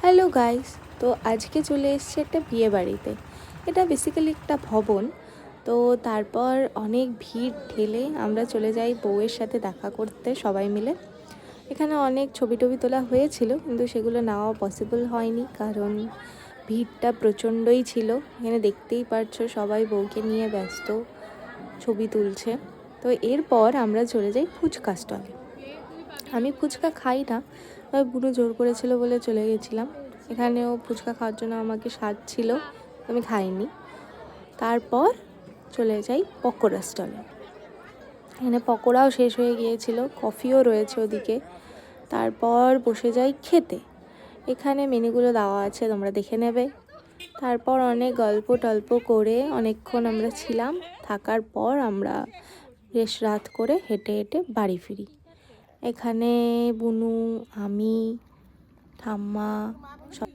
Hello guys, তো আজকে চলে এসেছে একটা বিয়ে বাড়িতে। এটা বেসিক্যালি একটা ভবন। তো তারপর অনেক ভিড় ঠেলে আমরা চলে যাই বউয়ের সাথে দেখা করতে সবাই মিলে। এখানে অনেক ছবি টবি তোলা হয়েছিল, কিন্তু সেগুলো নেওয়া পসিবল হয়নি কারণ ভিড়টা প্রচণ্ডই ছিল। এখানে দেখতেই পারছো সবাই বউকে নিয়ে ব্যস্ত, ছবি তুলছে। তো এরপর আমরা চলে যাই ফুচকা স্টলে। আমি ফুচকা খাই না, তবে বুড়ো জোর করেছিল বলে চলে গেছিলাম। এখানেও ফুচকা খাওয়ার জন্য আমাকে সাজছিল, আমি খাইনি। তারপর চলে যাই পকোড়া স্টলে। এখানে পকোড়াও শেষ হয়ে গিয়েছিল, কফিও রয়েছে ওদিকে। তারপর বসে যাই খেতে। এখানে মেনুগুলো দেওয়া আছে, তোমরা দেখে নেবে। তারপর অনেক গল্প টল্প করে অনেকক্ষণ আমরা ছিলাম। থাকার পর আমরা বেশ রাত করে হেঁটে হেঁটে বাড়ি ফিরি। এখানে বুনু, আমি, ঠাম্মা সব